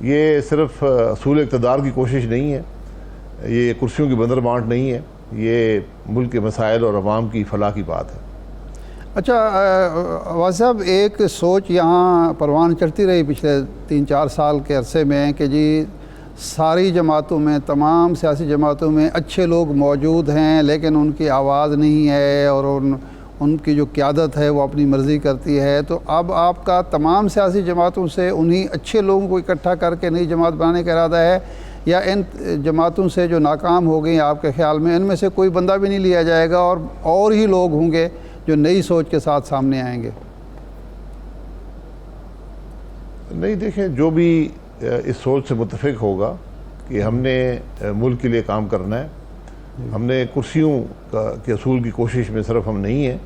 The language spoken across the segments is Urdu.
یہ صرف حصول اقتدار کی کوشش نہیں ہے، یہ کرسیوں کی بندر بانٹ نہیں ہے، یہ ملک کے مسائل اور عوام کی فلاح کی بات ہے۔ اچھا عواد صاحب، ایک سوچ یہاں پروان چڑھتی رہی پچھلے 3-4 سال کے عرصے میں کہ جی ساری جماعتوں میں، تمام سیاسی جماعتوں میں اچھے لوگ موجود ہیں لیکن ان کی آواز نہیں ہے، اور ان کی جو قیادت ہے وہ اپنی مرضی کرتی ہے۔ تو اب آپ کا تمام سیاسی جماعتوں سے انہی اچھے لوگوں کو اکٹھا کر کے نئی جماعت بنانے کا ارادہ ہے، یا ان جماعتوں سے جو ناکام ہو گئی آپ کے خیال میں ان میں سے کوئی بندہ بھی نہیں لیا جائے گا اور ہی لوگ ہوں گے جو نئی سوچ کے ساتھ سامنے آئیں گے؟ نہیں، دیکھیں، جو بھی اس سوچ سے متفق ہوگا کہ ہم نے ملک کے لیے کام کرنا ہے، ہم نے کرسیوں کے حصول کی کوشش میں صرف ہم نہیں ہیں،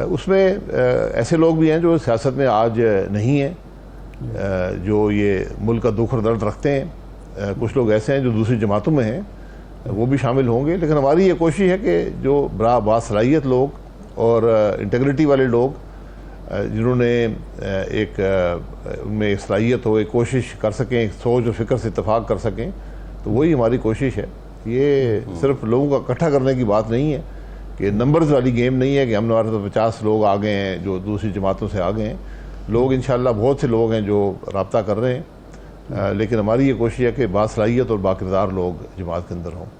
اس میں ایسے لوگ بھی ہیں جو سیاست میں آج نہیں ہیں، جو یہ ملک کا دکھ اور درد رکھتے ہیں، کچھ لوگ ایسے ہیں جو دوسری جماعتوں میں ہیں، وہ بھی شامل ہوں گے، لیکن ہماری یہ کوشش ہے کہ جو باصلاحیت لوگ اور انٹیگریٹی والے لوگ جنہوں نے ایک ان میں ایک صلاحیت ہو، ایک کوشش کر سکیں، ایک سوچ اور فکر سے اتفاق کر سکیں، تو وہی ہماری کوشش ہے۔ یہ صرف لوگوں کا اکٹھا کرنے کی بات نہیں ہے، کہ نمبرز والی گیم نہیں ہے کہ ہم ہمارے تو 50 لوگ آ گئے ہیں جو دوسری جماعتوں سے آ گئے ہیں، لوگ انشاءاللہ بہت سے لوگ ہیں جو رابطہ کر رہے ہیں، لیکن ہماری یہ کوشش ہے کہ باصلاحیت اور باکردار لوگ جماعت کے اندر ہوں۔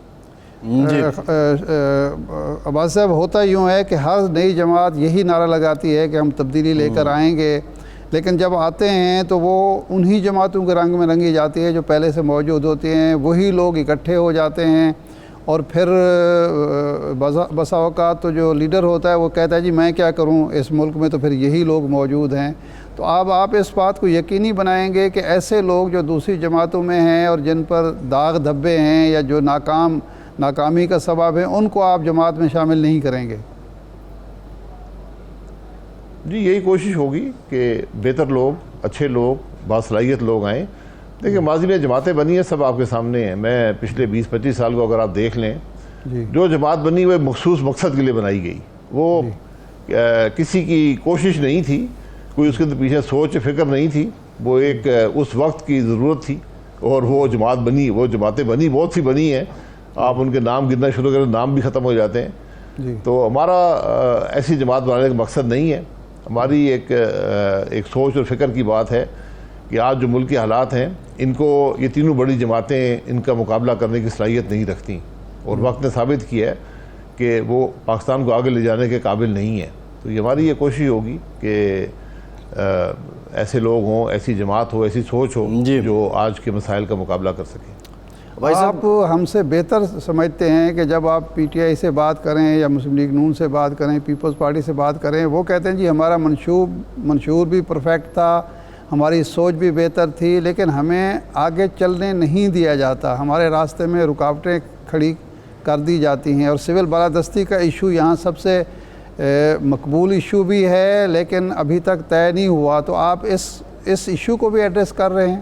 عباد صاحب، ہوتا یوں ہے کہ ہر نئی جماعت یہی نعرہ لگاتی ہے کہ ہم تبدیلی لے کر آئیں گے، لیکن جب آتے ہیں تو وہ انہی جماعتوں کے رنگ میں رنگی جاتی ہے جو پہلے سے موجود ہوتی ہیں، وہی لوگ اکٹھے ہو جاتے ہیں، اور پھر بسا اوقات تو جو لیڈر ہوتا ہے وہ کہتا ہے جی میں کیا کروں، اس ملک میں تو پھر یہی لوگ موجود ہیں۔ تو اب آپ اس بات کو یقینی بنائیں گے کہ ایسے لوگ جو دوسری جماعتوں میں ہیں اور جن پر داغ دھبے ہیں یا جو ناکامی کا سبب ہے، ان کو آپ جماعت میں شامل نہیں کریں گے؟ جی، یہی کوشش ہوگی کہ بہتر لوگ، اچھے لوگ، باصلاحیت لوگ آئیں۔ دیکھیں، ماضی میں جماعتیں بنی ہیں، سب آپ کے سامنے ہیں، میں پچھلے 20-25 سال کو اگر آپ دیکھ لیں، جو جماعت بنی وہ مخصوص مقصد کے لیے بنائی گئی، وہ کسی کی کوشش نہیں تھی، کوئی اس کے پیچھے سوچ فکر نہیں تھی، وہ ایک اس وقت کی ضرورت تھی اور وہ جماعت بنی، وہ جماعتیں بنی، بہت سی بنی ہیں، آپ ان کے نام گننا شروع کریں نام بھی ختم ہو جاتے ہیں۔ تو ہمارا ایسی جماعت بنانے کا مقصد نہیں ہے، ہماری ایک سوچ اور فکر کی بات ہے کہ آج جو ملک کے حالات ہیں ان کو یہ تینوں بڑی جماعتیں ان کا مقابلہ کرنے کی صلاحیت نہیں رکھتی، اور وقت نے ثابت کیا ہے کہ وہ پاکستان کو آگے لے جانے کے قابل نہیں ہے۔ تو یہ ہماری یہ کوشش ہوگی کہ ایسے لوگ ہوں، ایسی جماعت ہو، ایسی سوچ ہو جو آج کے مسائل کا مقابلہ کر سکیں۔ آپ ہم سے بہتر سمجھتے ہیں کہ جب آپ پی ٹی آئی سے بات کریں یا مسلم لیگ نون سے بات کریں، پیپلز پارٹی سے بات کریں، وہ کہتے ہیں جی ہمارا منشور بھی پرفیکٹ تھا، ہماری سوچ بھی بہتر تھی، لیکن ہمیں آگے چلنے نہیں دیا جاتا، ہمارے راستے میں رکاوٹیں کھڑی کر دی جاتی ہیں، اور سول بالادستی کا ایشو یہاں سب سے مقبول ایشو بھی ہے لیکن ابھی تک طے نہیں ہوا۔ تو آپ اس ایشو کو بھی ایڈریس کر رہے ہیں؟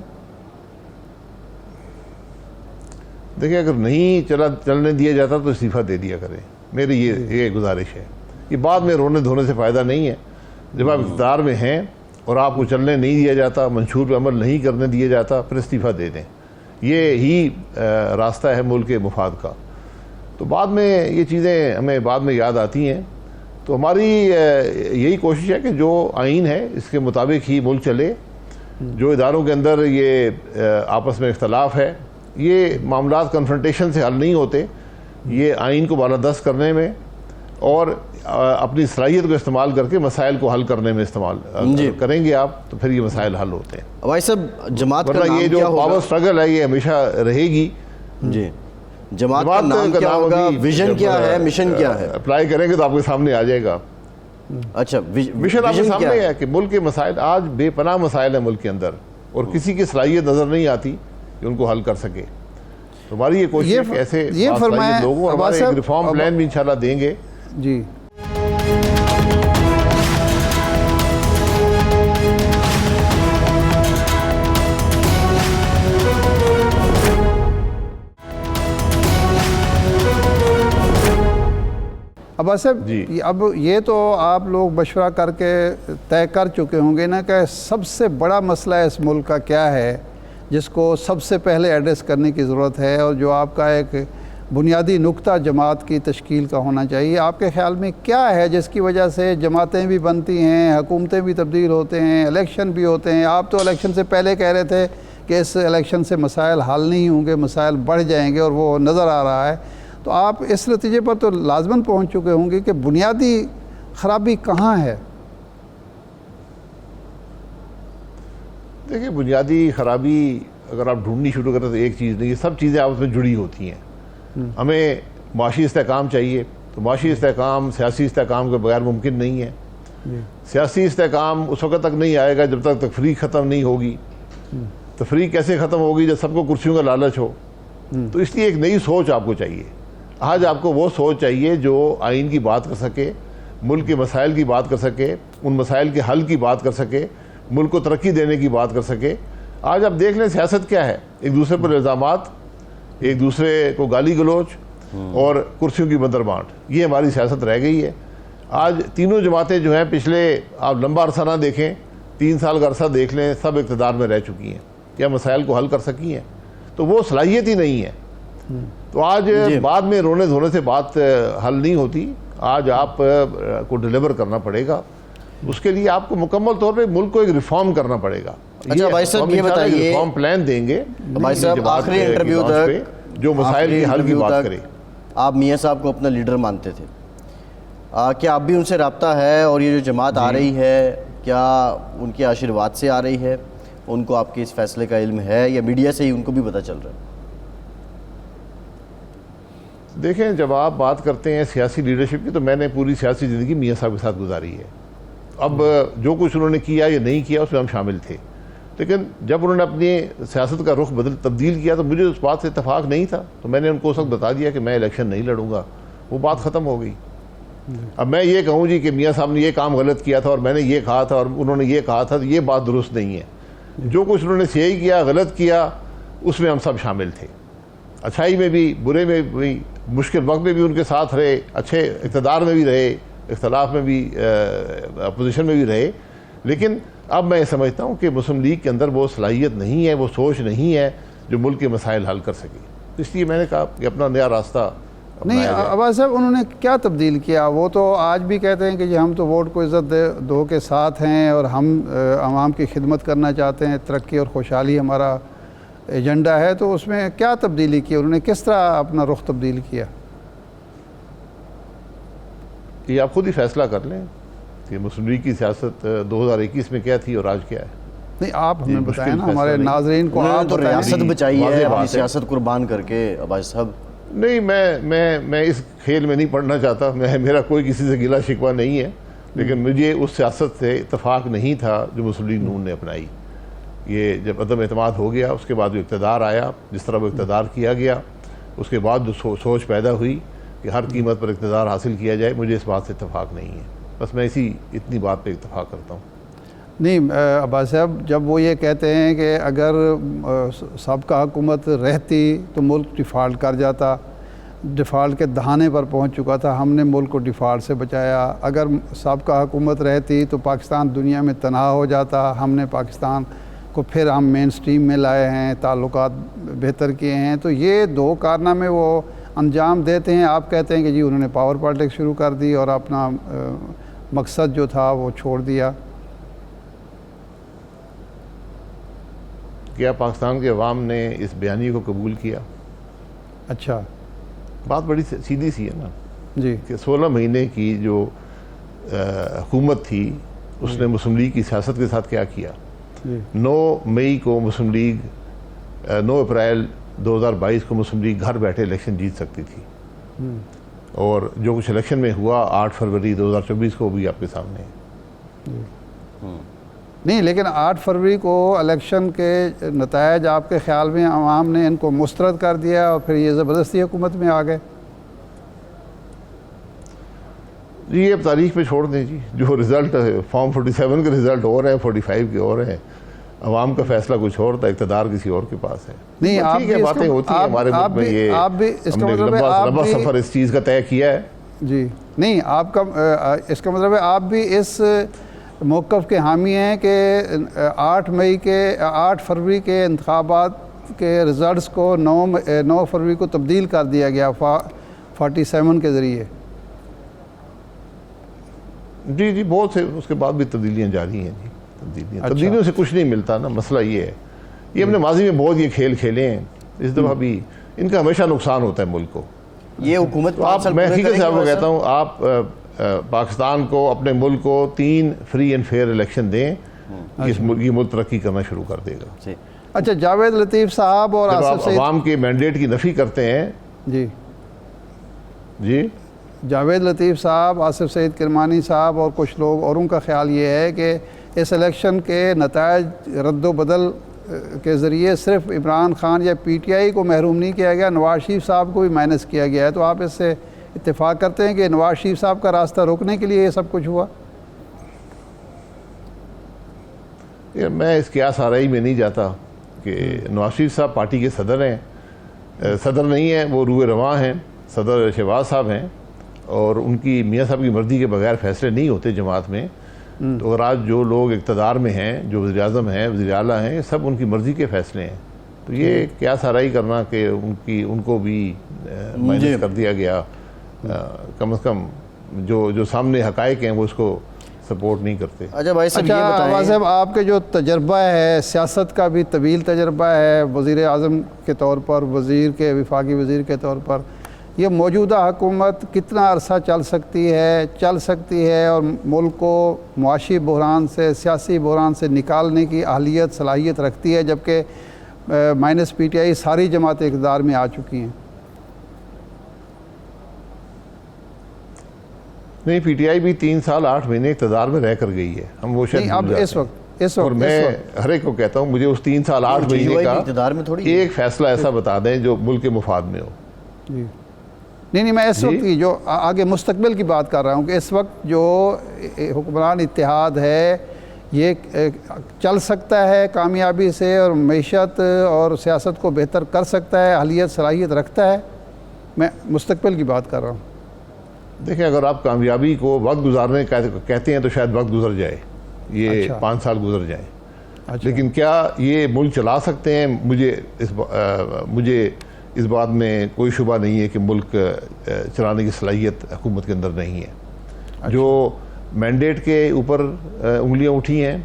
دیکھیں، اگر نہیں چلنے دیا جاتا تو استعفیٰ دے دیا کریں، میری یہ گزارش ہے۔ یہ بعد میں رونے دھونے سے فائدہ نہیں ہے، جب آپ اقتدار میں ہیں اور آپ کو چلنے نہیں دیا جاتا، منشور پہ عمل نہیں کرنے دیا جاتا، پھر استعفیٰ دے دیں، یہ ہی راستہ ہے ملک کے مفاد کا۔ تو بعد میں یہ چیزیں ہمیں بعد میں یاد آتی ہیں، تو ہماری یہی کوشش ہے کہ جو آئین ہے اس کے مطابق ہی ملک چلے، جو اداروں کے اندر یہ آپس میں اختلاف ہے، یہ معاملات کنفرنٹیشن سے حل نہیں ہوتے، یہ آئین کو بالادست کرنے میں اور اپنی صلاحیت کو استعمال کر کے مسائل کو حل کرنے میں استعمال کریں گے آپ، تو پھر یہ مسائل حل ہوتے ہیں۔ بھائی صاحب، جماعت کا نام یہ جو پاور سٹرگل ہے یہ ہمیشہ رہے گی۔ جی، جماعت کا نام کیا ہوگا، ویژن کیا ہے، مشن کیا ہے؟ اپلائی کریں گے تو آپ کے سامنے آ جائے گا۔ اچھا، مشن آپ کے سامنے ہے کہ ملک کے مسائل، آج بے پناہ مسائل ہیں ملک کے اندر، اور کسی کی صلاحیت نظر نہیں آتی کہ ان کو حل کر سکے۔ تو ہماری یہ کوشش ہے کہ ایسے باصلاحیت لوگوں، ہمارے ایک ریفارم پلان بھی انشاءاللہ دیں گے۔ جی، عباس صاحب، اب یہ تو آپ لوگ مشورہ کر کے طے کر چکے ہوں گے نا کہ سب سے بڑا مسئلہ اس ملک کا کیا ہے، جس کو سب سے پہلے ایڈریس کرنے کی ضرورت ہے، اور جو آپ کا ایک بنیادی نقطہ جماعت کی تشکیل کا ہونا چاہیے. آپ کے خیال میں کیا ہے جس کی وجہ سے جماعتیں بھی بنتی ہیں، حکومتیں بھی تبدیل ہوتے ہیں، الیکشن بھی ہوتے ہیں؟ آپ تو الیکشن سے پہلے کہہ رہے تھے کہ اس الیکشن سے مسائل حل نہیں ہوں گے، مسائل بڑھ جائیں گے، اور وہ نظر آ رہا ہے. تو آپ اس نتیجے پر تو لازماً پہنچ چکے ہوں گے کہ بنیادی خرابی کہاں ہے؟ دیکھیں، بنیادی خرابی اگر آپ ڈھونڈنی شروع کریں تو ایک چیز نہیں، یہ سب چیزیں آپس میں جڑی ہوتی ہیں. ہمیں معاشی استحکام چاہیے، تو معاشی استحکام سیاسی استحکام کے بغیر ممکن نہیں ہے. سیاسی استحکام اس وقت تک نہیں آئے گا جب تک تفریق ختم نہیں ہوگی. تفریق کیسے ختم ہوگی؟ جب سب کو کرسیوں کا لالچ ہو. تو اس لیے ایک نئی سوچ آپ کو چاہیے. آج آپ کو وہ سوچ چاہیے جو آئین کی بات کر سکے، ملک کے مسائل کی بات کر سکے، ان مسائل کے حل کی بات کر سکے، ملک کو ترقی دینے کی بات کر سکے. آج آپ دیکھ لیں سیاست کیا ہے، ایک دوسرے پر الزامات، ایک دوسرے کو گالی گلوچ اور کرسیوں کی بندر بانٹ، یہ ہماری سیاست رہ گئی ہے. آج تینوں جماعتیں جو ہیں پچھلے آپ لمبا عرصہ نہ دیکھیں، 3 سال کا عرصہ دیکھ لیں، سب اقتدار میں رہ چکی ہیں. کیا مسائل کو حل کر سکی ہیں؟ تو وہ صلاحیت ہی نہیں ہے. تو آج بعد میں رونے دھونے سے بات حل نہیں ہوتی. آج آپ کو ڈیلیور کرنا پڑے گا. اس کے لیے آپ کو مکمل طور پہ ملک کو ایک ریفارم کرنا پڑے گا. اچھا بھائی صاحب یہ بتائیے، ریفارم پلان دیں گے بھائی صاحب آخری انٹرویو تک جو مسائل کے حل کی بات کرے. آپ میاں صاحب کو اپنا لیڈر مانتے تھے، کیا اب بھی ان سے رابطہ ہے؟ اور یہ جو جماعت آ رہی ہے، کیا ان کے آشرواد سے آ رہی ہے؟ ان کو آپ کے اس فیصلے کا علم ہے یا میڈیا سے ہی ان کو بھی پتہ چل رہا ہے؟ دیکھیں، جب آپ بات کرتے ہیں سیاسی لیڈرشپ کی، تو میں نے پوری سیاسی زندگی میاں صاحب کے ساتھ گزاری ہے. اب جو کچھ انہوں نے کیا یا نہیں کیا اس میں ہم شامل تھے، لیکن جب انہوں نے اپنی سیاست کا رخ تبدیل کیا تو مجھے اس بات سے اتفاق نہیں تھا. تو میں نے ان کو اس وقت بتا دیا کہ میں الیکشن نہیں لڑوں گا. وہ بات ختم ہو گئی. اب میں یہ کہوں جی کہ میاں صاحب نے یہ کام غلط کیا تھا اور میں نے یہ کہا تھا اور انہوں نے یہ کہا تھا، تو یہ بات درست نہیں ہے. جو کچھ انہوں نے صحیح کیا، غلط کیا، اس میں ہم سب شامل تھے. اچھائی میں بھی، برے میں بھی، مشکل وقت میں بھی ان کے ساتھ رہے، اچھے اقتدار میں بھی رہے، اختلاف میں بھی، اپوزیشن میں بھی رہے. لیکن اب میں یہ سمجھتا ہوں کہ مسلم لیگ کے اندر وہ صلاحیت نہیں ہے، وہ سوچ نہیں ہے جو ملک کے مسائل حل کر سکے. اس لیے میں نے کہا کہ اپنا نیا راستہ نہیں. عباس صاحب انہوں نے کیا تبدیل کیا؟ وہ تو آج بھی کہتے ہیں کہ جی ہم تو ووٹ کو عزت دو کے ساتھ ہیں اور ہم عوام کی خدمت کرنا چاہتے ہیں، ترقی اور خوشحالی ہمارا ایجنڈا ہے. تو اس میں کیا تبدیلی کی؟ انہوں نے کس طرح اپنا رخ تبدیل کیا؟ یہ آپ خود ہی فیصلہ کر لیں کہ مسلم لیگ کی سیاست 2021 میں کیا تھی اور آج کیا ہے. نہیں، آپ ہمیں بتائیں نا، ہمارے ناظرین کو آپ تو ریاست بچائی ہے اپنی بات ہے. سیاست قربان کر کے. عباس صاحب نہیں، میں اس کھیل میں نہیں پڑھنا چاہتا. میرا کوئی کسی سے گلا شکوہ نہیں ہے، لیکن مجھے اس سیاست سے اتفاق نہیں تھا جو مسلم لیگ نون نے اپنائی. یہ جب عدم اعتماد ہو گیا، اس کے بعد جو اقتدار آیا، جس طرح وہ اقتدار کیا گیا، اس کے بعد جو سوچ پیدا ہوئی کہ ہر قیمت پر اقتدار حاصل کیا جائے، مجھے اس بات سے اتفاق نہیں ہے. بس میں اتنی بات پہ اتفاق کرتا ہوں. نہیں عباس صاحب، جب وہ یہ کہتے ہیں کہ اگر سابقہ حکومت رہتی تو ملک ڈیفالٹ کر جاتا، ڈیفالٹ کے دہانے پر پہنچ چکا تھا، ہم نے ملک کو ڈیفالٹ سے بچایا. اگر سابقہ حکومت رہتی تو پاکستان دنیا میں تنہا ہو جاتا، ہم نے پاکستان کو پھر ہم مین سٹریم میں لائے ہیں، تعلقات بہتر کیے ہیں. تو یہ دو کارنامے وہ انجام دیتے ہیں. آپ کہتے ہیں کہ جی انہوں نے پاور پالیٹکس شروع کر دی اور اپنا مقصد جو تھا وہ چھوڑ دیا. کیا پاکستان کے عوام نے اس بیانیے کو قبول کیا؟ اچھا، بات بڑی سیدھی سی ہے نا جی. کہ 16 مہینے کی جو حکومت تھی اس نے مسلم لیگ کی سیاست کے ساتھ کیا کیا. 9 مئی کو مسلم لیگ 9 اپریل 2022 کو مسلم لیگ گھر بیٹھے الیکشن جیت سکتی تھی، اور جو کچھ الیکشن میں ہوا 8 فروری 2024 کو بھی آپ کے سامنے ہے. نہیں، لیکن 8 فروری کو الیکشن کے نتائج آپ کے خیال میں عوام نے ان کو مسترد کر دیا اور پھر یہ زبردستی حکومت میں آ گئے؟ جی یہ اب تاریخ پہ چھوڑ دیں جی. جو رزلٹ فارم 47 کے رزلٹ اور ہیں، 45 کے اور ہیں. عوام کا فیصلہ کچھ اور تھا، اقتدار کسی اور کے پاس ہے. نہیں، آپ ٹھیک ہے، باتیں ہوتی ہیں ہمارے ملک میں. یہ ہم نے لمبا سفر اس چیز کا طے کیا ہے. جی نہیں، آپ کا اس کا مطلب ہے آپ بھی اس موقف کے حامی ہیں کہ 8 فروری کے انتخابات کے رزلٹس کو 9 فروری کو تبدیل کر دیا گیا 47 کے ذریعے. جی بہت سے اس کے بعد بھی تبدیلیاں جاری ہیں جی. تبدیلیوں سے کچھ نہیں ملتا نا. مسئلہ یہ ہے یہ ہم نے ماضی میں بہت یہ کھیل کھیلے ہیں, اس دفعہ بھی ان کا ہمیشہ نقصان ہوتا ہے ملک کو. یہ حکومت میں حقیقت سے آپ کو کہتا ہوں, آپ پاکستان کو, اپنے ملک کو 3 فری اینڈ فیئر الیکشن دیں, یہ ملک ترقی کرنا شروع کر دے گا. اچھا, جاوید لطیف صاحب اور آصف سعید عوام کے مینڈیٹ کی نفی کرتے ہیں. جی جاوید لطیف صاحب, آصف سعید کرمانی صاحب اور کچھ لوگ اوروں کا خیال یہ ہے کہ اس الیکشن کے نتائج رد و بدل کے ذریعے صرف عمران خان یا پی ٹی آئی کو محروم نہیں کیا گیا, نواز شریف صاحب کو بھی مائنس کیا گیا ہے. تو آپ اس سے اتفاق کرتے ہیں کہ نواز شریف صاحب کا راستہ روکنے کے لیے یہ سب کچھ ہوا؟ میں اس قیاس آرائی میں نہیں جاتا کہ نواز شریف صاحب پارٹی کے صدر ہیں. صدر نہیں ہیں, وہ روح رواں ہیں. صدر شہباز صاحب ہیں, اور ان کی میاں صاحب کی مرضی کے بغیر فیصلے نہیں ہوتے جماعت میں. تو اگر آج جو لوگ اقتدار میں ہیں, جو وزیر اعظم ہیں, وزیر اعلیٰ ہیں, یہ سب ان کی مرضی کے فیصلے ہیں. تو یہ قیاس آرائی کرنا کہ ان کو بھی مائنس کر دیا گیا, کم از کم جو سامنے حقائق ہیں وہ اس کو سپورٹ نہیں کرتے. اچھا بھائی صاحب, یہ بتائیں صاحب, آپ کے جو تجربہ ہے, سیاست کا بھی طویل تجربہ ہے, وزیر اعظم کے طور پر, وفاقی وزیر کے طور پر, یہ موجودہ حکومت کتنا عرصہ چل سکتی ہے اور ملک کو معاشی بحران سے, سیاسی بحران سے نکالنے کی اہلیت, صلاحیت رکھتی ہے, جبکہ مائنس پی ٹی آئی ساری جماعتیں اقتدار میں آ چکی ہیں؟ نہیں, پی ٹی آئی بھی 3 سال 8 مہینے اقتدار میں رہ کر گئی ہے. ہم وہ شاید اب اس وقت اور میں ہر ایک کو کہتا ہوں, مجھے اس 3 سال 8 مہینے کا ایک فیصلہ ایسا بتا دیں جو ملک کے مفاد میں ہو. جی نہیں, میں اس وقت کی جو آگے مستقبل کی بات کر رہا ہوں کہ اس وقت جو حکمران اتحاد ہے یہ چل سکتا ہے کامیابی سے, اور معیشت اور سیاست کو بہتر کر سکتا ہے, اہلیت صلاحیت رکھتا ہے. میں مستقبل کی بات کر رہا ہوں. دیکھیں, اگر آپ کامیابی کو وقت گزارنے کہتے ہیں تو شاید وقت گزر جائے, یہ 5 سال گزر جائیں. لیکن کیا یہ ملک چلا سکتے ہیں؟ مجھے اس بات میں کوئی شبہ نہیں ہے کہ ملک چلانے کی صلاحیت حکومت کے اندر نہیں ہے. جو مینڈیٹ کے اوپر انگلیاں اٹھی ہیں,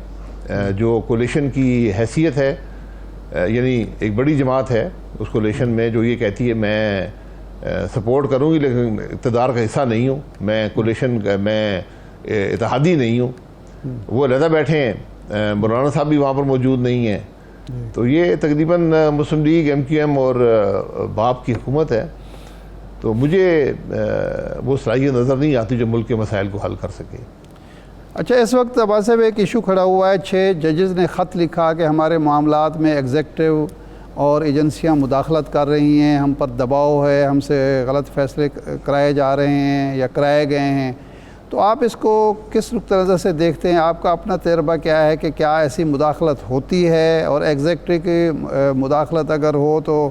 جو کولیشن کی حیثیت ہے, یعنی ایک بڑی جماعت ہے اس کولیشن میں جو یہ کہتی ہے میں سپورٹ کروں گی لیکن اقتدار کا حصہ نہیں ہوں, میں کولیشن میں اتحادی نہیں ہوں, وہ علیحدہ بیٹھے ہیں. مولانا صاحب بھی وہاں پر موجود نہیں ہیں. تو یہ تقریباً مسلم لیگ, ایم کیو ایم اور باپ کی حکومت ہے. تو مجھے وہ صلاحیت نظر نہیں آتی جو ملک کے مسائل کو حل کر سکے. اچھا, اس وقت عباس صاحب ایک ایشو کھڑا ہوا ہے, 6 ججز نے خط لکھا کہ ہمارے معاملات میں ایگزیکٹو اور ایجنسیاں مداخلت کر رہی ہیں, ہم پر دباؤ ہے, ہم سے غلط فیصلے کرائے جا رہے ہیں یا کرائے گئے ہیں. تو آپ اس کو کس نقطہ نظر سے دیکھتے ہیں؟ آپ کا اپنا تجربہ کیا ہے کہ کیا ایسی مداخلت ہوتی ہے؟ اور ایگزیکٹو کی مداخلت اگر ہو تو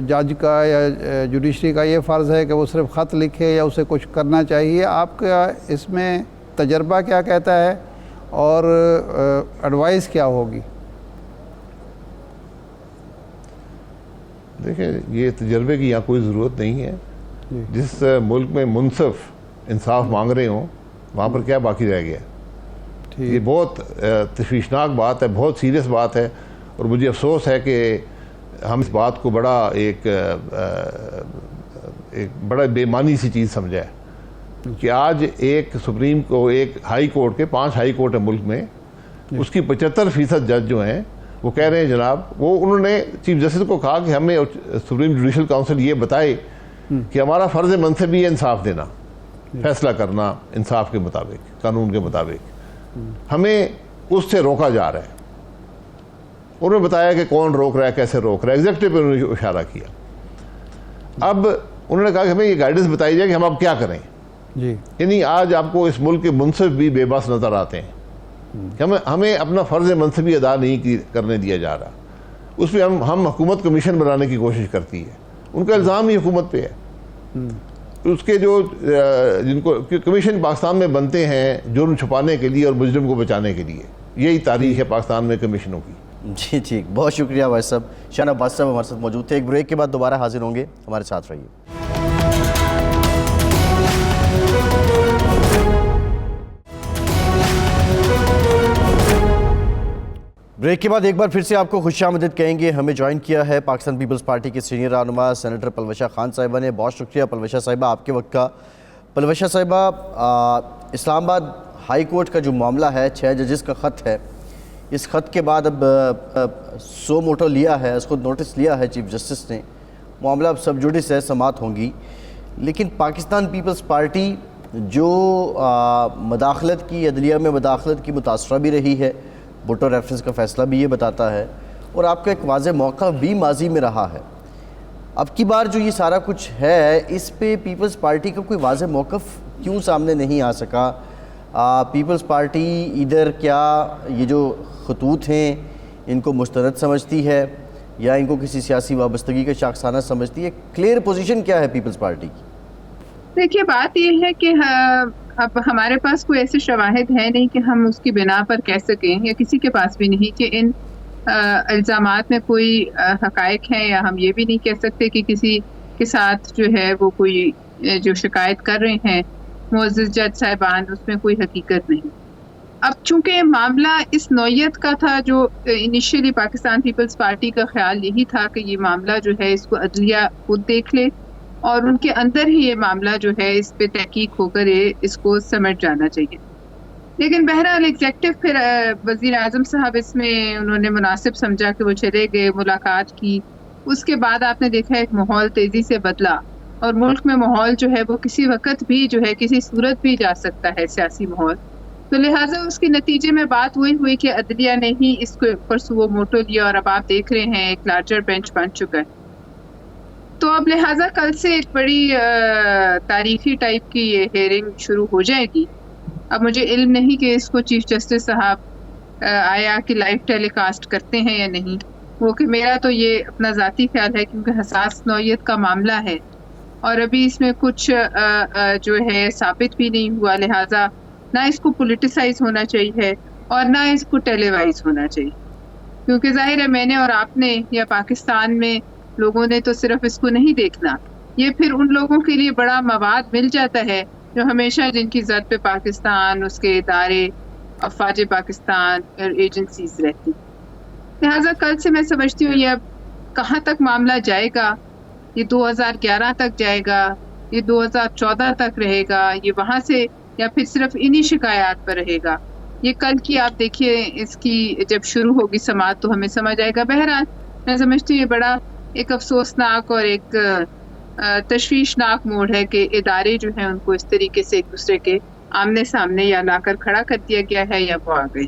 جج کا یا جوڈیشری کا یہ فرض ہے کہ وہ صرف خط لکھے یا اسے کچھ کرنا چاہیے؟ آپ کا اس میں تجربہ کیا کہتا ہے اور ایڈوائز کیا ہوگی؟ دیکھیں, یہ تجربے کی یہاں کوئی ضرورت نہیں ہے. جس ملک میں منصف انصاف مانگ رہے ہوں وہاں پر کیا باقی رہ گیا؟ یہ بہت تشویشناک بات ہے, بہت سیریس بات ہے, اور مجھے افسوس ہے کہ ہم اس بات کو بڑا ایک بڑا بے معنی سی چیز سمجھا ہے کہ آج ایک سپریم کو, ایک ہائی کورٹ کے 5 ہائی کورٹ ہے ملک میں, اس کی 75% جج جو ہیں وہ کہہ رہے ہیں جناب, وہ انہوں نے چیف جسٹس کو کہا کہ ہمیں سپریم جوڈیشل کاؤنسل یہ بتائے کہ ہمارا فرض منصب یہ انصاف دینا, فیصلہ کرنا انصاف کے مطابق, قانون کے مطابق, ہمیں اس سے روکا جا رہا ہے. انہوں نے بتایا کہ کون روک رہا ہے, کیسے روک رہا ہے, ایگزیکٹو پہ انہوں نے اشارہ کیا. اب انہوں نے کہا کہ ہمیں یہ گائیڈنس بتائی جائے کہ ہم اب کیا کریں. یعنی آج آپ کو اس ملک کے منصف بھی بے بس نظر آتے ہیں کہ ہمیں اپنا فرض منصبی ادا نہیں کرنے دیا جا رہا. اس پہ ہم حکومت کمیشن بنانے کی کوشش کرتی ہے. ان کا الزام ہی حکومت پہ ہے. اس کے جو جن کو کمیشن پاکستان میں بنتے ہیں جرم چھپانے کے لیے اور مجرم کو بچانے کے لیے، یہی تاریخ ہے پاکستان میں کمیشنوں کی۔ جی ٹھیک، بہت شکریہ وائس صاحب۔ شاہنہ عباس صاحب ہمارے ساتھ موجود تھے۔ ایک بریک کے بعد دوبارہ حاضر ہوں گے، ہمارے ساتھ رہیے۔ بریک کے بعد ایک بار پھر سے آپ کو خوش آمدید کہیں گے۔ ہمیں جوائن کیا ہے پاکستان پیپلز پارٹی کے سینئر رہنما سینیٹر پلوشہ خان صاحبہ نے۔ بہت شکریہ پلوشہ صاحبہ آپ کے وقت کا۔ پلوشہ صاحبہ، اسلام آباد ہائی کورٹ کا جو معاملہ ہے، 6 ججز کا خط ہے، اس خط کے بعد اب سو موٹو لیا ہے، اس کو نوٹس لیا ہے چیف جسٹس نے، معاملہ اب سب جوڈس ہے، سماعت ہوں گی۔ لیکن پاکستان پیپلز پارٹی جو مداخلت کی، عدلیہ میں مداخلت کی متاثرہ بھی رہی ہے، بھٹو ریفرنس کا فیصلہ بھی یہ بتاتا ہے، اور آپ کا ایک واضح موقف بھی ماضی میں رہا ہے۔ اب کی بار جو یہ سارا کچھ ہے، اس پہ پیپلز پارٹی کا کوئی واضح موقف کیوں سامنے نہیں آ سکا؟ پیپلز پارٹی ادھر کیا یہ جو خطوط ہیں ان کو مستند سمجھتی ہے یا ان کو کسی سیاسی وابستگی کا شاخسانہ سمجھتی ہے؟ کلیئر پوزیشن کیا ہے پیپلز پارٹی کی؟ دیکھیے، بات یہ ہے کہ اب ہمارے پاس کوئی ایسے شواہد ہے نہیں کہ ہم اس کی بنا پر کہہ سکیں، یا کسی کے پاس بھی نہیں، کہ ان الزامات میں کوئی حقائق ہیں، یا ہم یہ بھی نہیں کہہ سکتے کہ کسی کے ساتھ جو ہے وہ کوئی جو شکایت کر رہے ہیں معزز جج صاحبان، اس میں کوئی حقیقت نہیں۔ اب چونکہ معاملہ اس نوعیت کا تھا، جو انیشیلی پاکستان پیپلز پارٹی کا خیال یہی تھا کہ یہ معاملہ جو ہے اس کو عدلیہ خود دیکھ لے، اور ان کے اندر ہی یہ معاملہ جو ہے اس پہ تحقیق ہو کر اس کو سمجھ جانا چاہیے۔ لیکن بہرحال ایگزیکٹو پھر وزیر اعظم صاحب اس میں انہوں نے مناسب سمجھا کہ وہ چلے گئے، ملاقات کی۔ اس کے بعد آپ نے دیکھا ایک ماحول تیزی سے بدلا، اور ملک میں ماحول جو ہے وہ کسی وقت بھی جو ہے کسی صورت بھی جا سکتا ہے، سیاسی ماحول۔ تو لہٰذا اس کے نتیجے میں بات وہی ہوئی کہ عدلیہ نے ہی اس کو پر سو موٹو لیا، اور اب آپ دیکھ رہے ہیں ایک لارجر بینچ بن چکا ہے۔ تو اب لہٰذا کل سے ایک بڑی تاریخی ٹائپ کی یہ ہیئرنگ شروع ہو جائے گی۔ اب مجھے علم نہیں کہ اس کو چیف جسٹس صاحب آیا کہ لائیو ٹیلی کاسٹ کرتے ہیں یا نہیں، وہ کہ میرا تو یہ اپنا ذاتی خیال ہے، کیونکہ حساس نوعیت کا معاملہ ہے اور ابھی اس میں کچھ جو ہے ثابت بھی نہیں ہوا، لہٰذا نہ اس کو پولیٹیسائز ہونا چاہیے اور نہ اس کو ٹیلی وائز ہونا چاہیے، کیونکہ ظاہر ہے میں نے اور آپ نے یا پاکستان میں لوگوں نے تو صرف اس کو نہیں دیکھنا، یہ پھر ان لوگوں کے لیے بڑا مواد مل جاتا ہے جو ہمیشہ جن کی زد پہ پاکستان، اس کے ادارے، افواج پاکستان اور ایجنسیز رہتی۔ لہٰذا کل سے میں سمجھتی ہوں یہ اب کہاں تک معاملہ جائے گا، یہ 2011 تک جائے گا، یہ 2014 تک رہے گا، یہ وہاں سے یا پھر صرف انہی شکایات پر رہے گا، یہ کل کی آپ دیکھیے اس کی جب شروع ہوگی سماعت تو ہمیں سمجھ آئے گا۔ بہرحال میں سمجھتی ہوں یہ بڑا ایک افسوسناک اور ایک تشویشناک موڑ ہے کہ ادارے جو ہیں ان کو اس طریقے سے ایک دوسرے کے آمنے سامنے یا لا کر کھڑا کر دیا گیا ہے یا وہ آ گئے۔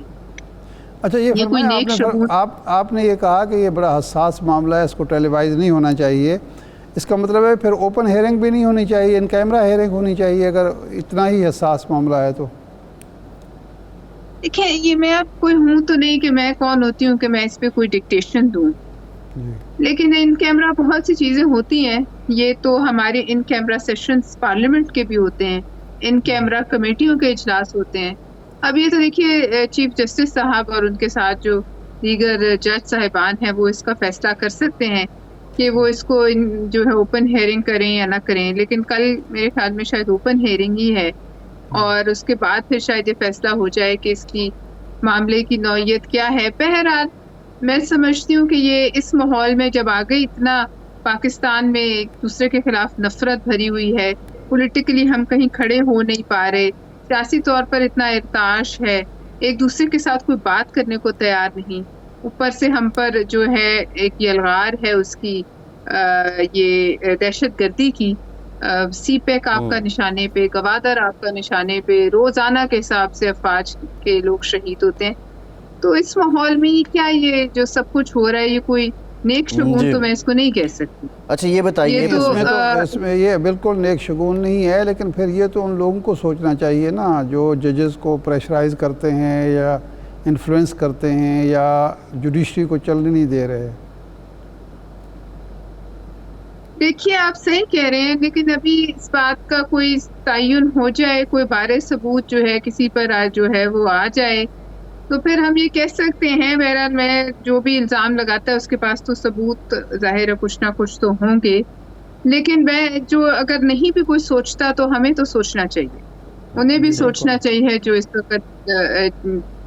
اچھا، یہ کوئی نیک شگون، آپ نے یہ کہا کہ یہ بڑا حساس معاملہ ہے، اس کو ٹیلی وائز نہیں ہونا چاہیے، اس کا مطلب ہے پھر اوپن ہیئرنگ بھی نہیں ہونی چاہیے، ان کیمرہ ہیئرنگ ہونی چاہیے اگر اتنا ہی حساس معاملہ ہے تو؟ دیکھیں یہ میں اب کوئی ہوں تو نہیں کہ میں کون ہوتی ہوں کہ میں اس پہ کوئی ڈکٹیشن دوں، لیکن ان کیمرہ بہت سی چیزیں ہوتی ہیں، یہ تو ہمارے ان کیمرہ سیشنز پارلیمنٹ کے بھی ہوتے ہیں، ان کیمرہ کمیٹیوں کے اجلاس ہوتے ہیں۔ اب یہ تو دیکھیے چیف جسٹس صاحب اور ان کے ساتھ جو دیگر جج صاحبان ہیں وہ اس کا فیصلہ کر سکتے ہیں کہ وہ اس کو جو ہے اوپن ہیئرنگ کریں یا نہ کریں، لیکن کل میرے خیال میں شاید اوپن ہیئرنگ ہی ہے، اور اس کے بعد پھر شاید یہ فیصلہ ہو جائے کہ اس کی معاملے کی نوعیت کیا ہے۔ بہرحال میں سمجھتی ہوں کہ یہ اس ماحول میں جب آ گئی، اتنا پاکستان میں ایک دوسرے کے خلاف نفرت بھری ہوئی ہے، پولیٹیکلی ہم کہیں کھڑے ہو نہیں پا رہے، سیاسی طور پر اتنا ارتعاش ہے، ایک دوسرے کے ساتھ کوئی بات کرنے کو تیار نہیں، اوپر سے ہم پر جو ہے ایک یلغار ہے اس کی یہ دہشت گردی کی، سی پیک آپ کا نشانے پہ، گوادر آپ کا نشانے پہ، روزانہ کے حساب سے افواج کے لوگ شہید ہوتے ہیں۔ تو اس ماحول میں کیا یہ جو سب کچھ ہو رہا ہے یہ کوئی نیک شگون تو میں اس کو نہیں کہہ سکتی۔ اچھا یہ بتائیے، اس میں یہ بالکل نیک شگون نہیں ہے، لیکن پھر یہ تو ان لوگوں کو سوچنا چاہیے نا جو ججز کو پریشرائز کرتے ہیں یا انفلوئنس کرتے ہیں یا جوڈیشری کو چلنے نہیں دے رہے۔ دیکھیے آپ صحیح کہہ رہے ہیں، لیکن ابھی اس بات کا کوئی تعین ہو جائے، کوئی بارے ثبوت جو ہے کسی پر جو ہے وہ آ جائے تو پھر ہم یہ کہہ سکتے ہیں. بہرحال میں جو بھی الزام لگاتا ہے اس کے پاس تو ثبوت ظاہر ہے کچھ نہ کچھ تو ہوں گے، لیکن میں جو اگر نہیں بھی کوئی سوچتا تو ہمیں تو سوچنا چاہیے، انہیں بھی سوچنا چاہیے جو اس وقت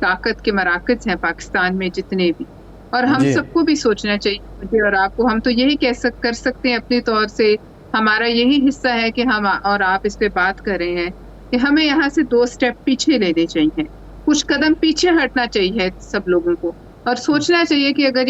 طاقت کے مراکز ہیں پاکستان میں جتنے بھی، اور ہم جی سب کو بھی سوچنا چاہیے مجھے اور آپ کو. ہم تو یہی کر سکتے ہیں اپنے طور سے، ہمارا یہی حصہ ہے کہ ہم اور آپ اس پہ بات کر رہے ہیں کہ ہمیں یہاں سے 2 اسٹیپ پیچھے لینے چاہیے، کچھ قدم پیچھے ہٹنا چاہیے سب لوگوں کو، اور سوچنا چاہیے کہ اگر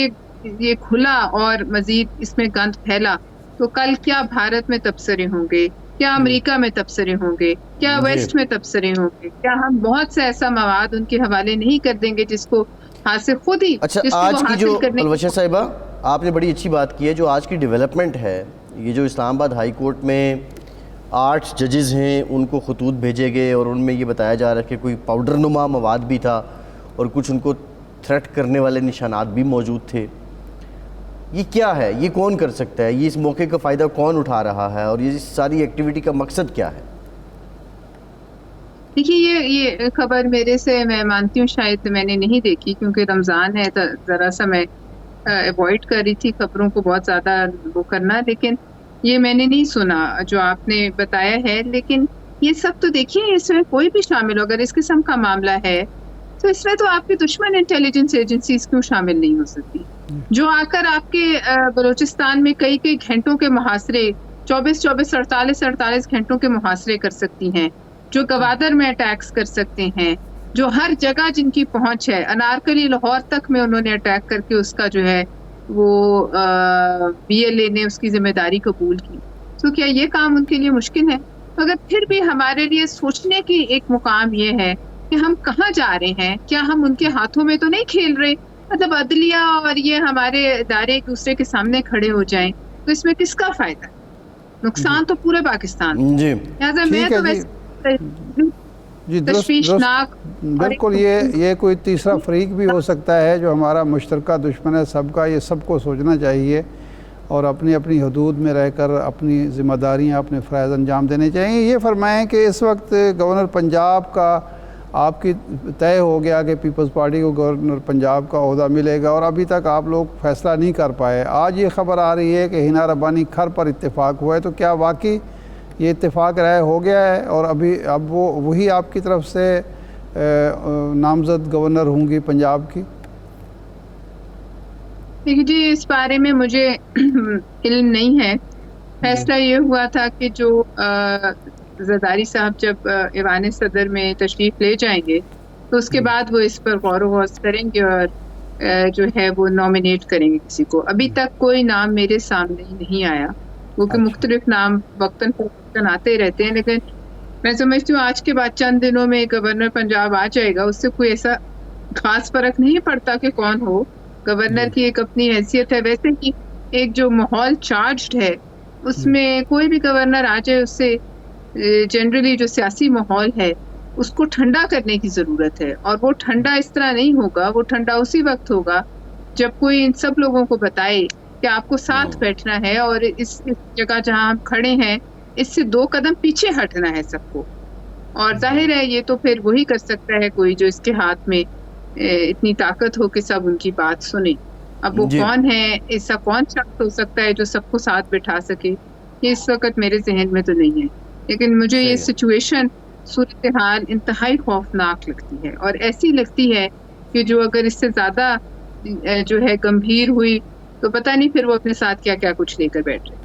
یہ کھلا اور مزید اس میں گند پھیلا تو کل کیا بھارت میں تبصرے ہوں گے، کیا امریکہ میں تبصرے ہوں گے، کیا جی ویسٹ میں تبصرے ہوں گے، کیا ہم بہت سے ایسا مواد ان کے حوالے نہیں کر دیں گے جس کو حاصل خود ہی اچھا جس کو آج وہ کی حاصل جو کرنے الوشہ صاحبہ آپ نے بڑی اچھی بات کی ہے، جو آج کی ڈیولپمنٹ ہے، یہ جو اسلام آباد ہائی کورٹ میں 8 ججز ہیں ان کو خطوط بھیجے گئے اور ان میں یہ بتایا جا رہا ہے کہ کوئی پاؤڈر نما مواد بھی تھا اور کچھ ان کو تھریٹ کرنے والے نشانات بھی موجود تھے. یہ کیا ہے؟ یہ کون کر سکتا ہے؟ یہ اس موقع کا فائدہ کون اٹھا رہا ہے؟ اور یہ ساری ایکٹیویٹی کا مقصد کیا ہے؟ دیکھیے یہ خبر میرے سے میں مانتی ہوں شاید میں نے نہیں دیکھی کیونکہ رمضان ہے تو ذرا سا میں اوائڈ کر رہی تھی خبروں کو بہت زیادہ وہ کرنا، لیکن یہ میں نے نہیں سنا جو آپ نے بتایا ہے. لیکن یہ سب تو دیکھیے اس میں کوئی بھی شامل ہو، اگر اس قسم کا معاملہ ہے تو اس میں تو آپ کی دشمن انٹیلیجنس ایجنسیز کیوں شامل نہیں ہو سکتی، جو آ کر آپ کے بلوچستان میں کئی گھنٹوں کے محاصرے 48 گھنٹوں کے محاصرے کر سکتی ہیں، جو گوادر میں اٹیکس کر سکتے ہیں، جو ہر جگہ جن کی پہنچ ہے. انارکلی لاہور تک میں انہوں نے اٹیک کر کے اس کا جو ہے وہ BLA نے اس کی ذمہ داری قبول کی. تو کیا یہ کام ان کے لیے مشکل ہے؟ مگر پھر بھی ہمارے لیے سوچنے کی ایک مقام یہ ہے کہ ہم کہاں جا رہے ہیں، کیا ہم ان کے ہاتھوں میں تو نہیں کھیل رہے؟ مطلب عدلیہ اور یہ ہمارے ادارے ایک دوسرے کے سامنے کھڑے ہو جائیں تو اس میں کس کا فائدہ ہے؟ نقصان تو پورے پاکستان. جی لہٰذا میں ٹھیک ہے تو جی جی درست تشویشناک بالکل. یہ کوئی تیسرا فریق بھی ہو سکتا ہے جو ہمارا مشترکہ دشمن ہے سب کا. یہ سب کو سوچنا چاہیے اور اپنی اپنی حدود میں رہ کر اپنی ذمہ داریاں اپنے فرائض انجام دینے چاہیے. یہ فرمائیں کہ اس وقت گورنر پنجاب کا آپ کی طے ہو گیا کہ پیپلز پارٹی کو گورنر پنجاب کا عہدہ ملے گا اور ابھی تک آپ لوگ فیصلہ نہیں کر پائے. آج یہ خبر آ رہی ہے کہ ہینا ربانی کھر پر اتفاق ہوا ہے، تو کیا واقعی یہ اتفاق رائے ہو گیا ہے اور اب وہی آپ کی طرف سے نامزد گورنر ہوں گی پنجاب کی؟ دیکھیے جی اس بارے میں مجھے علم نہیں ہے. فیصلہ یہ ہوا تھا کہ جو زرداری صاحب جب ایوان صدر میں تشریف لے جائیں گے تو اس کے بعد وہ اس پر غور و خوض کریں گے اور جو ہے وہ نامینیٹ کریں گے کسی کو. ابھی تک کوئی نام میرے سامنے نہیں آیا، کیونکہ مختلف نام وقتاً فوقتاً آتے رہتے ہیں، لیکن میں سمجھتی ہوں آج کے بعد چند دنوں میں گورنر پنجاب آ جائے گا. اس سے کوئی ایسا خاص فرق نہیں پڑتا کہ کون ہو. گورنر کی ایک اپنی حیثیت ہے، ویسے کہ ایک جو ماحول چارجڈ ہے اس میں کوئی بھی گورنر آ جائے اس سے جنرلی جو سیاسی ماحول ہے اس کو ٹھنڈا کرنے کی ضرورت ہے. اور وہ ٹھنڈا اس طرح نہیں ہوگا، وہ ٹھنڈا اسی وقت ہوگا جب کوئی ان سب لوگوں کو بتائے کہ آپ کو ساتھ بیٹھنا ہے اور اس جگہ جہاں ہم کھڑے ہیں اس سے 2 قدم پیچھے ہٹنا ہے سب کو. اور ظاہر ہے یہ تو پھر وہی کر سکتا ہے کوئی جو اس کے ہاتھ میں اتنی طاقت ہو کہ سب ان کی بات سنیں. اب وہ کون ہے، ایسا کون شخص ہو سکتا ہے جو سب کو ساتھ بٹھا سکے، یہ اس وقت میرے ذہن میں تو نہیں ہے. لیکن مجھے یہ سچویشن صورتحال انتہائی خوفناک لگتی ہے، اور ایسی لگتی ہے کہ جو اگر اس سے زیادہ جو ہے گمبھیر ہوئی تو پتہ نہیں پھر وہ اپنے ساتھ کیا کیا کچھ لے کر بیٹھ رہے.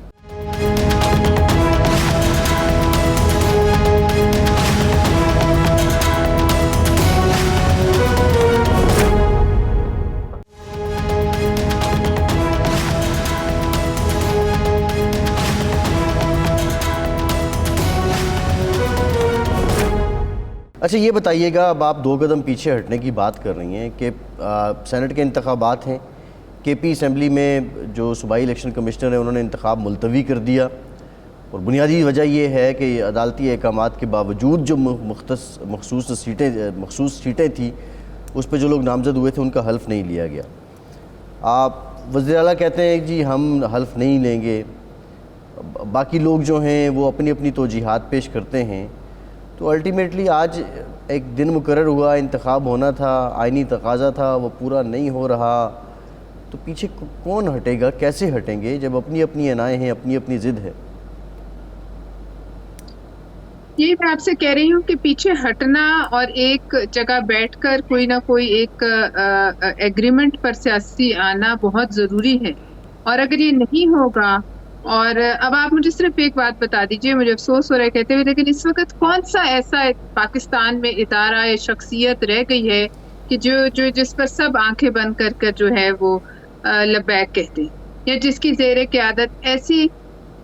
اچھا یہ بتائیے گا، اب آپ 2 قدم پیچھے ہٹنے کی بات کر رہی ہیں کہ سینٹ کے انتخابات ہیں، KP اسمبلی میں جو صوبائی الیکشن کمشنر ہیں انہوں نے انتخاب ملتوی کر دیا، اور بنیادی وجہ یہ ہے کہ عدالتی احکامات کے باوجود جو مخصوص سیٹیں تھیں اس پہ جو لوگ نامزد ہوئے تھے ان کا حلف نہیں لیا گیا. آپ وزیر اعلیٰ کہتے ہیں جی ہم حلف نہیں لیں گے، باقی لوگ جو ہیں وہ اپنی اپنی توجیحات پیش کرتے ہیں، تو الٹیمیٹلی آج ایک دن مقرر ہوا، انتخاب ہونا تھا، آئینی تقاضا تھا، وہ پورا نہیں ہو رہا، تو پیچھے کون ہٹے گا، کیسے ہٹیں گے جب اپنی اپنی انائیں ہیں، اپنی اپنی ضد ہے؟ یہ میں آپ سے کہہ رہی ہوں کہ پیچھے ہٹنا اور ایک جگہ بیٹھ کر کوئی نہ کوئی ایک ایگریمنٹ پر سیاسی آنا بہت ضروری ہے، اور اگر یہ نہیں ہوگا، اور اب آپ مجھے صرف ایک بات بتا دیجئے، مجھے افسوس ہو رہا ہے کہتے ہوئے، لیکن اس وقت کون سا ایسا پاکستان میں ادارہ یا شخصیت رہ گئی ہے کہ جو جس پر سب آنکھیں بند کر جو ہے وہ لبیک کہتے ہیں، یا جس کی زیر قیادت ایسی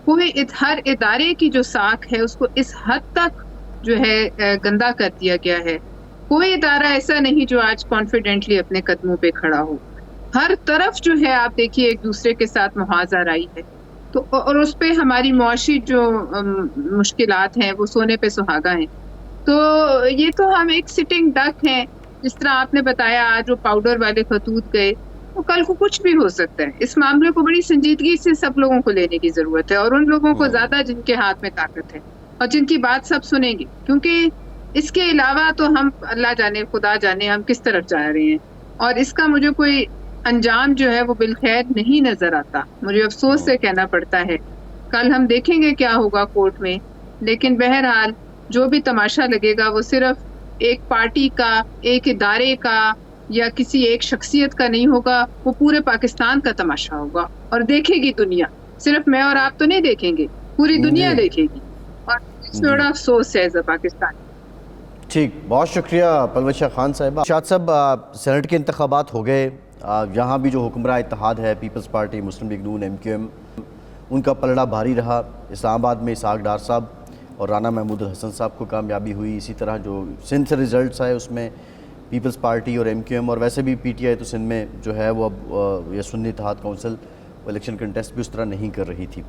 کوئی ہر ادارے کی جو ساکھ ہے اس کو اس حد تک جو ہے گندا کر دیا گیا ہے؟ کوئی ادارہ ایسا نہیں جو آج کانفیڈنٹلی اپنے قدموں پہ کھڑا ہو، ہر طرف جو ہے آپ دیکھیے ایک دوسرے کے ساتھ محاذ آرائی ہے، تو اور اس پہ ہماری معاشی جو مشکلات ہیں وہ سونے پہ سہاگا ہیں، تو یہ تو ہم ایک سٹنگ ڈک ہیں، جس طرح آپ نے بتایا آج وہ پاؤڈر والے خطوط گئے، تو کل کو کچھ بھی ہو سکتا ہے۔ اس معاملے کو بڑی سنجیدگی سے سب لوگوں کو لینے کی ضرورت ہے، اور ان لوگوں کو زیادہ جن کے ہاتھ میں طاقت ہے اور جن کی بات سب سنیں گے، کیونکہ اس کے علاوہ تو ہم اللہ جانے خدا جانے ہم کس طرف جا رہے ہیں، اور اس کا مجھے کوئی انجام جو ہے وہ بالخیر نہیں نظر آتا، مجھے افسوس سے کہنا پڑتا ہے۔ کل ہم دیکھیں گے کیا ہوگا کورٹ میں، لیکن بہرحال جو بھی تماشا لگے گا وہ صرف ایک پارٹی کا، ایک ادارے کا یا کسی ایک شخصیت کا نہیں ہوگا، وہ پورے پاکستان کا تماشا ہوگا، اور دیکھے گی دنیا، صرف میں اور آپ تو نہیں دیکھیں گے، پوری دنیا دیکھے گی، اور اس میں بڑا افسوس ہے ایز اے پاکستان۔ ٹھیک، بہت شکریہ پلوشہ خان صاحبہ۔ شاد صاحب، سینٹ کے انتخابات ہو گئے، یہاں بھی جو حکمراں اتحاد ہے، پیپلز پارٹی، مسلم لیگ نون، MQM، ان کا پلڑا بھاری رہا۔ اسلام آباد میں اسحاق ڈار صاحب اور رانا محمود الحسن صاحب کو کامیابی ہوئی، اسی طرح جو سندھ سے ریزلٹس آئے اس میں پیپلز پارٹی اور MQM، اور ویسے بھی PTI تو سندھ میں جو ہے وہ اب یہ سنی اتحاد کونسل الیکشن کنٹیسٹ بھی اس طرح نہیں کر رہی تھی۔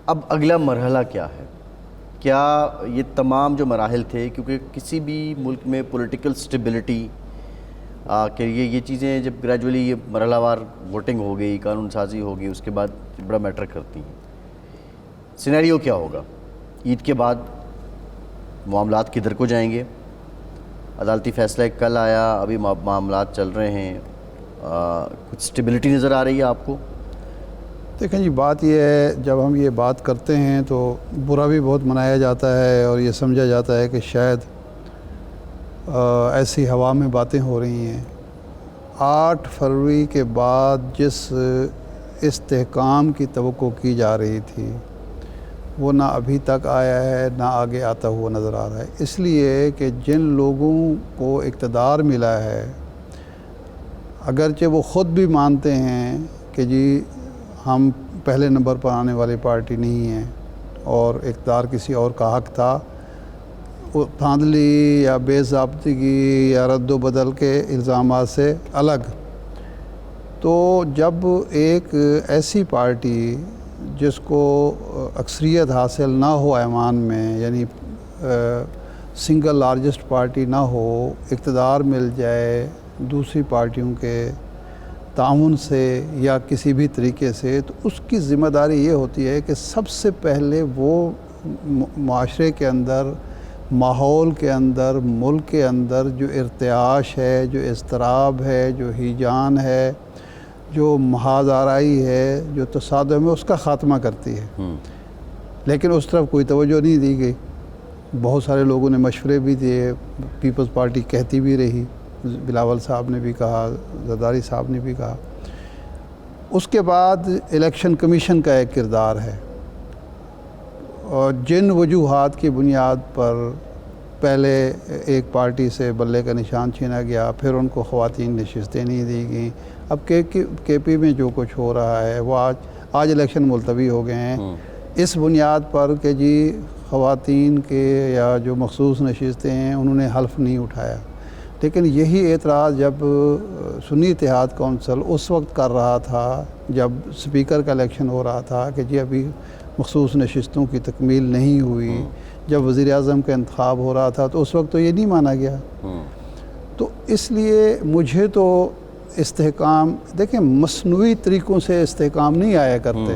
اب اگلا مرحلہ کیا ہے؟ کیا یہ تمام جو مراحل تھے، کیونکہ کسی بھی ملک میں پولیٹیکل سٹیبلٹی کہ یہ چیزیں جب گریجولی یہ مرحلہ وار ووٹنگ ہو گئی، قانون سازی ہوگی، اس کے بعد بڑا میٹر کرتی ہیں۔ سینیریو کیا ہوگا؟ عید کے بعد معاملات کدھر کو جائیں گے؟ عدالتی فیصلہ کل آیا، ابھی معاملات چل رہے ہیں، کچھ سٹیبلٹی نظر آ رہی ہے آپ کو؟ دیکھیں جی، بات یہ ہے، جب ہم یہ بات کرتے ہیں تو برا بھی بہت منایا جاتا ہے، اور یہ سمجھا جاتا ہے کہ شاید ایسی ہوا میں باتیں ہو رہی ہیں۔ 8 فروری کے بعد جس استحکام کی توقع کی جا رہی تھی وہ نہ ابھی تک آیا ہے، نہ آگے آتا ہوا نظر آ رہا ہے، اس لیے کہ جن لوگوں کو اقتدار ملا ہے، اگرچہ وہ خود بھی مانتے ہیں کہ جی ہم پہلے نمبر پر آنے والی پارٹی نہیں ہیں اور اقتدار کسی اور کا حق تھا، دھاندلی یا بے ضابطگی یا رد و بدل کے الزامات سے الگ، تو جب ایک ایسی پارٹی جس کو اکثریت حاصل نہ ہو ایوان میں، یعنی سنگل لارجسٹ پارٹی نہ ہو، اقتدار مل جائے دوسری پارٹیوں کے تعاون سے یا کسی بھی طریقے سے، تو اس کی ذمہ داری یہ ہوتی ہے کہ سب سے پہلے وہ معاشرے کے اندر، ماحول کے اندر، ملک کے اندر جو ارتعاش ہے، جو اضطراب ہے، جو ہیجان ہے، جو محاذ آرائی ہے، جو تصادم ہے، اس کا خاتمہ کرتی ہے۔ لیکن اس طرف کوئی توجہ نہیں دی گئی، بہت سارے لوگوں نے مشورے بھی دیے، پیپلز پارٹی کہتی بھی رہی، بلاول صاحب نے بھی کہا، زرداری صاحب نے بھی کہا۔ اس کے بعد الیکشن کمیشن کا ایک کردار ہے، اور جن وجوہات کی بنیاد پر پہلے ایک پارٹی سے بلے کا نشان چھینا گیا، پھر ان کو خواتین نشستیں نہیں دی گئیں، اب کے پی میں جو کچھ ہو رہا ہے وہ آج الیکشن ملتوی ہو گئے ہیں اس بنیاد پر کہ جی خواتین کے یا جو مخصوص نشستیں ہیں انہوں نے حلف نہیں اٹھایا۔ لیکن یہی اعتراض جب سنی اتحاد کونسل اس وقت کر رہا تھا جب اسپیکر کا الیکشن ہو رہا تھا کہ جی ابھی مخصوص نشستوں کی تکمیل نہیں ہوئی، جب وزیر اعظم کا انتخاب ہو رہا تھا تو اس وقت تو یہ نہیں مانا گیا۔ تو اس لیے مجھے تو استحکام، دیکھیں مصنوعی طریقوں سے استحکام نہیں آیا کرتے،